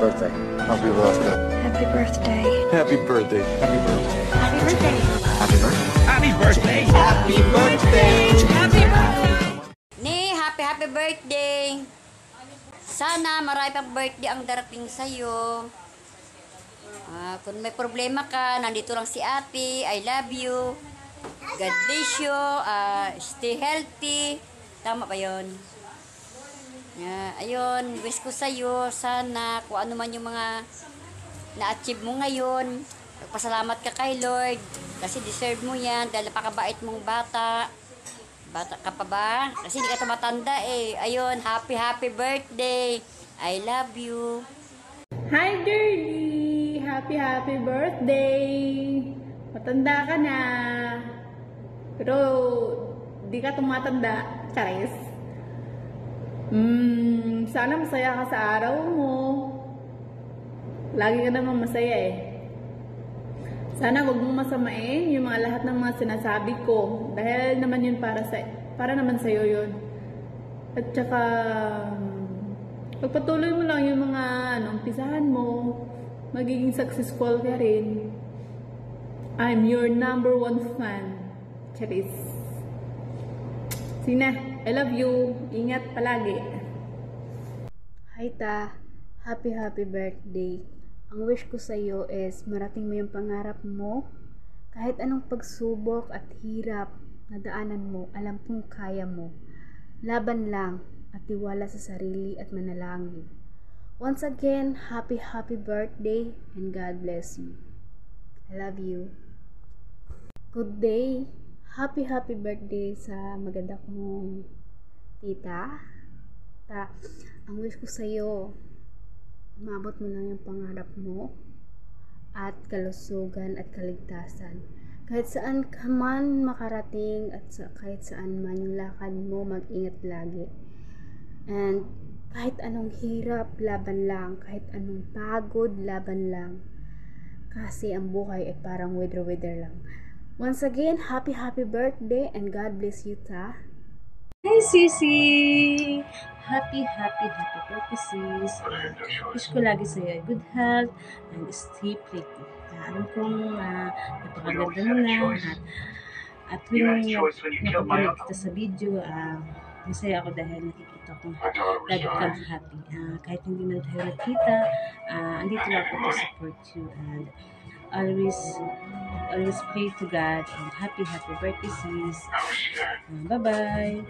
birthday. Happy birthday. Happy birthday. Happy birthday. Happy birthday. Happy birthday. Happy birthday. Happy birthday! Happy birthday. Happy birthday! Sana marami pang birthday ang darating sa'yo. Kung may problema ka, nandito lang si ate. I love you. God bless you. Stay healthy. Tama ba yun? Ayun, wish ko sa'yo, sana kung ano man yung mga na-achieve mo ngayon, pasalamat ka kay Lord kasi deserve mo yan dahil napakabait mong bata. Bata ka pa ba? Kasi hindi ka tumatanda eh. Ayun, happy birthday. I love you. Hi girlie! Happy birthday! Matanda ka na. Pero di ka tumatanda. Charis. Sana masaya ka sa araw mo. Lagi ka naman masaya eh. Sana wag mong masamain yung mga lahat ng mga sinasabi ko. Dahil naman yun para naman sa'yo yun. At saka, pagpatuloy mo lang yung mga umpisahan mo. Magiging successful ka rin. I'm your #1 fan. Charis. Sina, I love you. Ingat palagi. Hi Ta, happy birthday. Ang wish ko sa iyo is marating mo yung pangarap mo. Kahit anong pagsubok at hirap na daanan mo, alam kong kaya mo. Laban lang at tiwala sa sarili at manalangin. Once again, happy birthday and God bless you. I love you. Good day. Happy birthday sa maganda kong tita. Ang wish ko sa iyo, maabot mo lang yung pangarap mo at kalusugan at kaligtasan. Kahit saan ka man makarating at kahit saan man yung lakad mo, mag-ingat lagi. And kahit anong hirap, laban lang. Kahit anong pagod, laban lang. Kasi ang buhay ay parang weather lang. Once again, happy birthday and God bless you, Ta. Hi, Sisi! Happy birthday, sis. Wish ko lagi sa'yo good health and stay pretty. Alam kong napakaganda mo na at tuwing napapanood kita sa video, masaya ako dahil nakikita kong lagi kang happy. Kahit hindi man tayo nakita, andito lang ako to support you and always pray to God and happy birthday, sis. Bye-bye!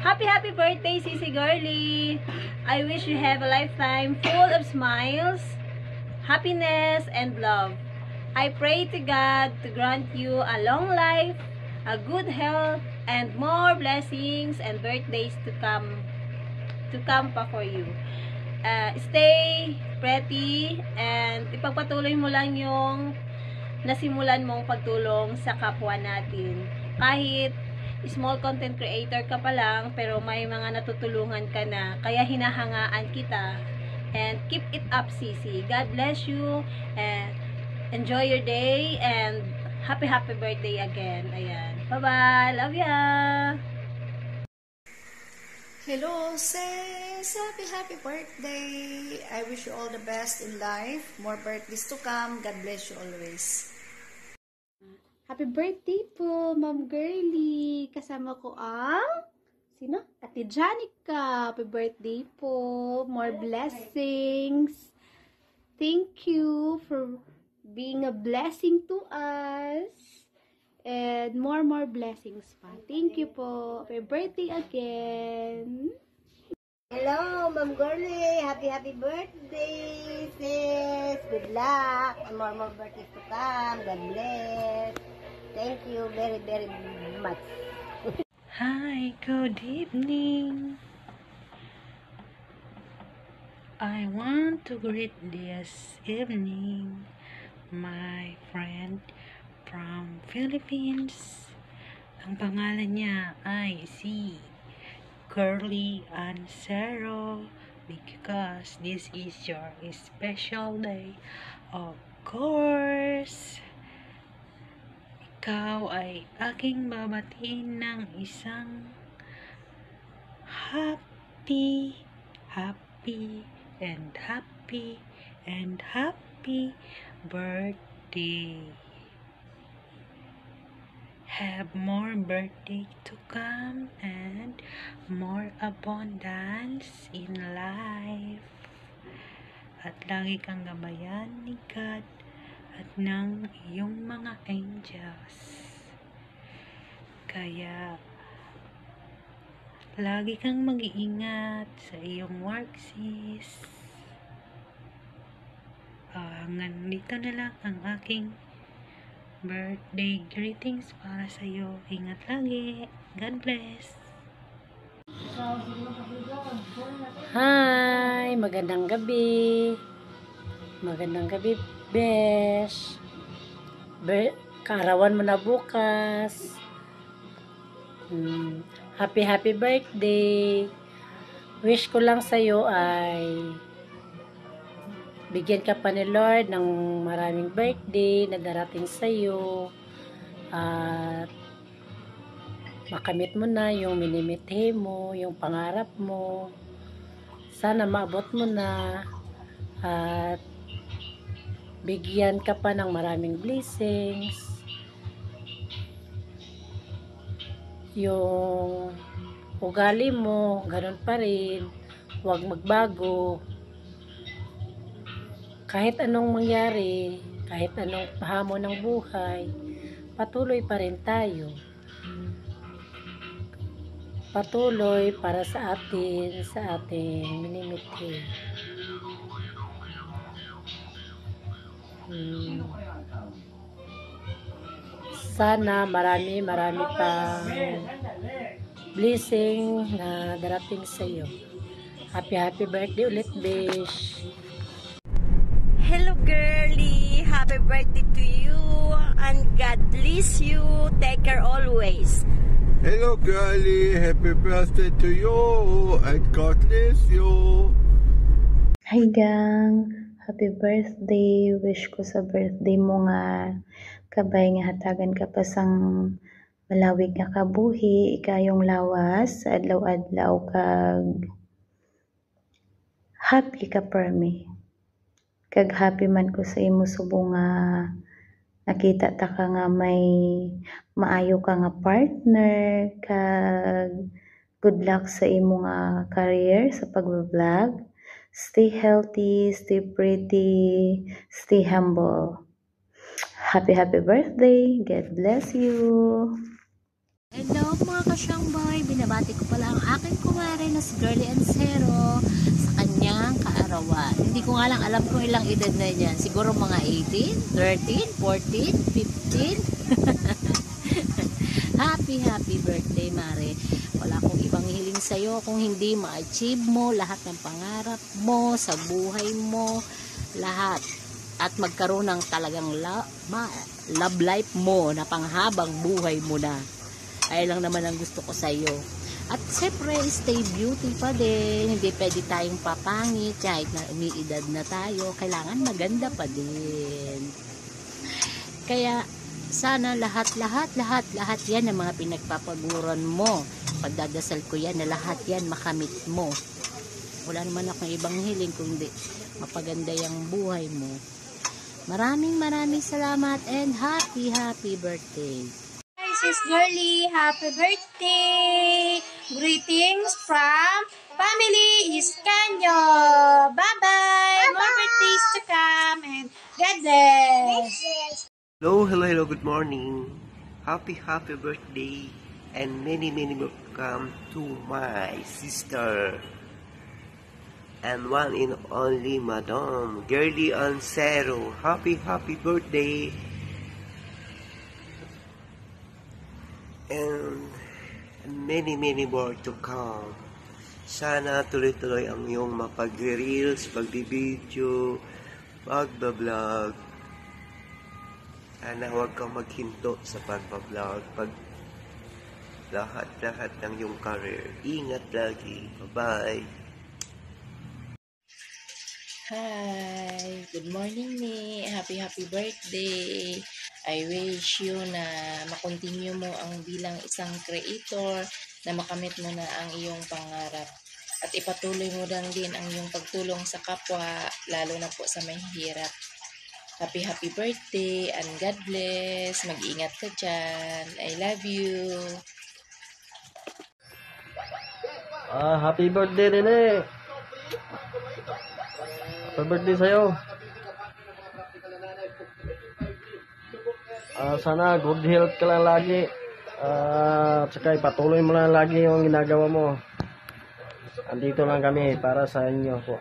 Happy birthday, Sisi Girlie! I wish you have a lifetime full of smiles, happiness, and love. I pray to God to grant you a long life, a good health, and more blessings and birthdays to come pa for you. Stay pretty and ipagpatuloy mo lang yung nasimulan mong pagtulong sa kapwa natin. Kahit small content creator ka pa lang, pero may mga natutulungan ka na, kaya hinahangaan kita. And keep it up, Sisi. God bless you and enjoy your day and happy birthday again. Ayan. Bye-bye. Love ya! Hello, sis! Happy birthday! I wish you all the best in life. More birthdays to come. God bless you always. Happy birthday po, Ma'am Girlie! Kasama ko ang sino? Ate Janica. Happy birthday po. More blessings. Thank you for being a blessing to us. And more blessings pa. Thank you po. Happy birthday again. Hello, Ma'am Girlie. Happy birthday, sis. Good luck. And more birthdays to come. God bless. Thank you very much. Hi, good evening. I want to greet this evening my friend from Philippines. Ang pangalan niya ay si Girlie Ansero, because this is your special day. Of course, ikaw ay aking babatiin ng isang happy happy and happy and happy birthday. Have more birthday to come and more abundance in life. At lagi kang gabayan ni God at ng iyong mga angels. Kaya lagi kang mag-iingat sa iyong work, sis. Nandito na lang ang aking birthday greetings para sa iyo. Ingat lagi. God bless. Hi! Magandang gabi. Magandang gabi, Besh. Kaarawan mo na bukas. Happy birthday. Wish ko lang sa'yo ay bigyan ka pa ni Lord ng maraming birthday na darating sa'yo. At makamit mo na yung minimithi mo, yung pangarap mo. Sana maabot mo na. At bigyan ka pa ng maraming blessings. Yung ugali mo, ganun pa rin. Huwag magbago. Kahit anong mangyari, kahit anong hamon ng buhay, patuloy pa rin tayo. Patuloy para sa atin, sa ating minimithi. Sana marami pang blessing na darating sa iyo. Happy birthday ulit, Bish. Hello, girlie. Happy birthday to you. And God bless you. Take care always. Hello, girlie. Happy birthday to you. And God bless you. Hi, gang. Happy birthday. Wish ko sa birthday mo nga kabay nga hatagan ka pa sang malawig nga kabuhi, ikayong lawas, sa adlaw-adlaw kag happy ka permi. Kag happy man ko sa imo subong nga nakita ta ka nga may maayo ka nga partner, kag good luck sa imo nga career sa pag-vlog. Stay healthy, stay pretty, stay humble. Happy birthday. God bless you. Hello mga kasyangboy, binabati ko pala ang aking kumare na si Girlie Ancero sa kanyang kaarawan. Hindi ko nga lang alam kung ilang edad na yan. Siguro mga 18, 13, 14, 15. Happy birthday, Mare. Wala akong ibang hiling sa'yo kung hindi ma-achieve mo lahat ng pangarap mo sa buhay mo, lahat. At magkaroon ng talagang love life mo na panghabang buhay mo na. Ay lang naman ang gusto ko sa iyo. At siyempre, stay beauty pa din. Hindi pwede tayong papangit kahit na umiidad na tayo. Kailangan maganda pa din. Kaya sana lahat yan ng mga pinagpapaguran mo. Pagdadasal ko yan na lahat yan makamit mo. Wala naman akong ibang hiling kundi mapaganda yung buhay mo. Maraming salamat and happy birthday. Sis Girlie, happy birthday! Greetings from Family Iscanio. Bye-bye! More birthdays to come and God bless! Hello, good morning. Happy birthday and many more come to my sister and one and only Madam Girlie Ancero. Happy birthday. And many more to come. Sana tuloy-tuloy ang iyong mapag-reels, pag-video, pag-vlog. Sana huwag kang maghinto sa pag-vlog, pag lahat ng iyong career. Ingat lagi. Bye-bye. Hi! Good morning, ni. Happy birthday! I wish you na makontinue mo ang bilang isang creator, na makamit mo na ang iyong pangarap. At ipatuloy mo lang din ang iyong pagtulong sa kapwa, lalo na po sa may hirap. Happy birthday and God bless. Mag-ingat ka dyan. I love you. Happy birthday, Rene. Happy birthday sa'yo. Sana good health ka lang lagi. Tsaka ipatuloy mo lang lagi yung ginagawa mo. Andito lang kami para sa inyo po.